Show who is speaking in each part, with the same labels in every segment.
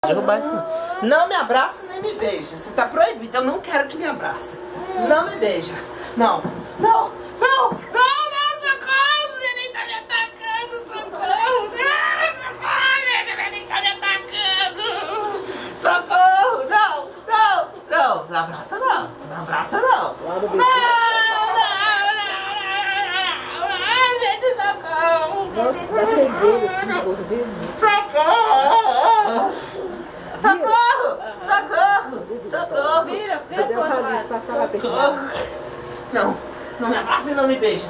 Speaker 1: Derrubar isso não. Não me abraça nem me beija. Você tá proibido. Eu não quero que me abrace. Não me beija. Não. Não. Não. Não. Não. Socorro. O neném tá me atacando. Socorro. Não. Socorro. O neném tá me atacando. Socorro. Não. Não. Não. Não abraça não. Não abraça não. Não. Gente, socorro.
Speaker 2: Nossa, dá cegueira assim, por Deus.
Speaker 1: Socorro. Socorro! Socorro! Socorro!
Speaker 2: Vira, você deu fazer isso, passar lá perto.
Speaker 1: Não, não me abraça e não me beija.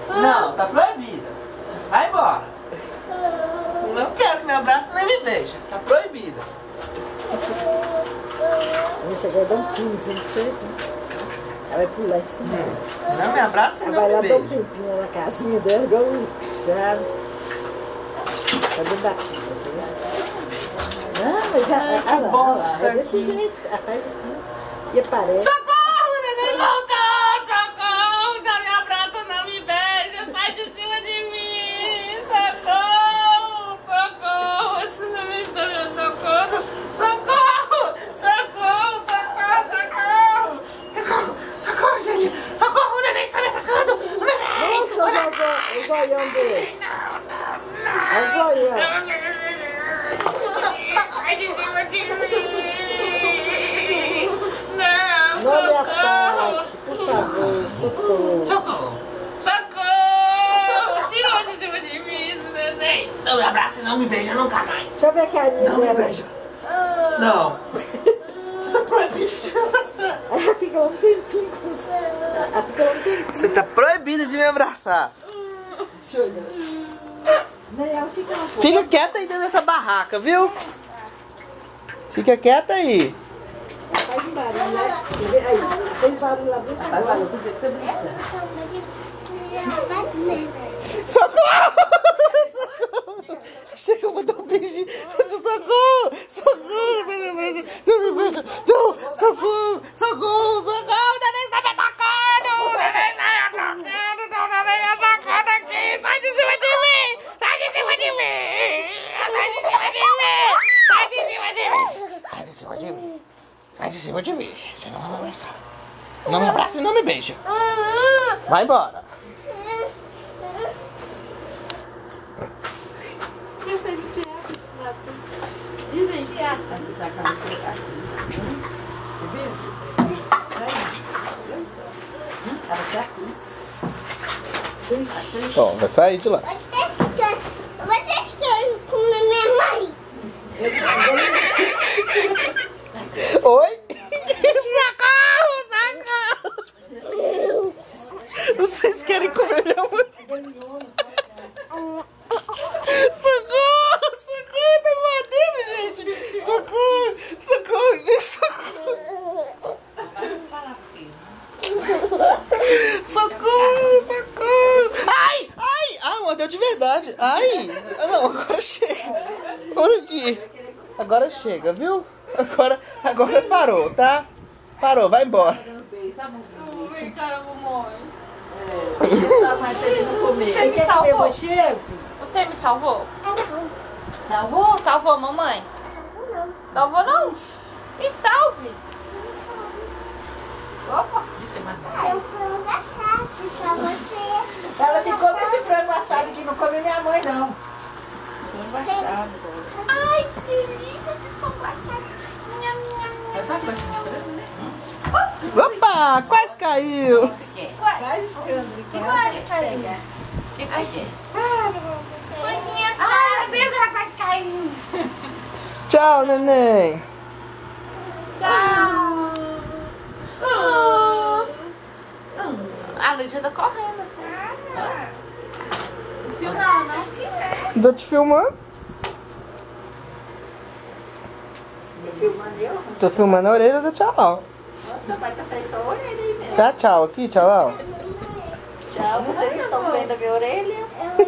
Speaker 1: Não, tá proibida. Vai embora. Não quero que me abrace nem me beija. Tá proibida.
Speaker 2: Vou chegar a dar um pulo, assim, não sei. Ela vai pular em cima.
Speaker 1: Não me abraça e
Speaker 2: ela
Speaker 1: não
Speaker 2: vai
Speaker 1: me
Speaker 2: lá dar um
Speaker 1: beija.
Speaker 2: tempinho na casinha dela, igual o Chaves. Tá dentro da pipa, tá vendo? Não, mas ela é desse jeito. Ela faz assim e aparece.
Speaker 1: Socorro, neném voltou! Socorro! Não me abraça, não me beija! Sai de cima de mim! Socorro! Socorro! Esse neném está me atacando! Socorro! Socorro! Socorro! Socorro! Socorro! Socorro, gente! Socorro! O neném está me atacando! O neném!
Speaker 2: Nossa, o zoião dele! Olha o zoião!
Speaker 1: Sai de cima de mim! Não!
Speaker 2: Não me
Speaker 1: Socorro!
Speaker 2: ataque, por favor, socorro!
Speaker 1: Socorro! Socorro! Tirou de cima de mim esse neném! Não me abraça e não me beija nunca mais!
Speaker 2: Deixa eu ver a carinha
Speaker 1: Não me
Speaker 2: dela.
Speaker 1: beija! Não! Você tá proibido de me abraçar!
Speaker 2: Ela fica um tempinho com os... Ela fica um tempinho.
Speaker 1: Você tá proibido de me abraçar!
Speaker 2: Deixa eu olhar. Não, ela fica um pouco.
Speaker 1: Fica quieta aí dentro dessa barraca, viu? Fica quieta aí!
Speaker 2: Faz um barulho lá. Aí, fez barulho lá dentro agora.
Speaker 1: Socorro! Socorro! Achei que eu vou dar um beijinho. Socorro! Socorro! Não! Socorro! Socorro! Socorro! O neném está me atacando! O neném está me atacando! O neném está me atacando aqui! Sai de cima de mim! Sai de cima de mim! Sai de cima de mim! Sai de cima de mim! Sai de cima de mim! Sai de cima de mim! Você não vai me abraçar! Não me abraça e não me beija! Vai embora! Bom, vai sair de lá.
Speaker 3: Vocês querem comer minha mãe?
Speaker 1: Oi? Socorro! Socorro! Vocês querem comer minha mãe? Socorro! Socorro! Tá mordendo, gente! Socorro! Socorro! Gente, socorro! Socorro! Socorro! Ai! Ai! Ah, mordeu de verdade! Ai! Não, agora chega! Olha aqui! Agora chega, viu? Agora parou, tá? Parou, vai embora.
Speaker 4: Vem, cara, mamãe.
Speaker 2: Você me salvou?
Speaker 4: Você me salvou? Salvou? Salvou, mamãe? Salvou não? Me salve. Opa.
Speaker 3: Eu frango assado pra você.
Speaker 2: Ela se come esse frango assado que não come minha mãe, não. Frango assado.
Speaker 4: Ai, que delícia de frango assado. Nham, nham, nham.
Speaker 5: Essa coisa de frango, né?
Speaker 1: Opa! Quase caiu!
Speaker 2: Faz escândalo.
Speaker 4: Quase caiu.
Speaker 5: O que você quer?
Speaker 4: Franguinha assada.
Speaker 3: Ai, meu Deus, ela quase caiu.
Speaker 1: Tchau, neném!
Speaker 4: Tchau. A Lídia tá correndo assim. Filmando.
Speaker 1: Tô te filmando?
Speaker 2: Filmando eu?
Speaker 1: Tô filmando a orelha do tchau.
Speaker 2: Nossa, vai estar saindo só a orelha aí mesmo.
Speaker 1: Dá tchau aqui, tchau.
Speaker 2: Tchau, vocês estão vendo a minha orelha?
Speaker 3: Vai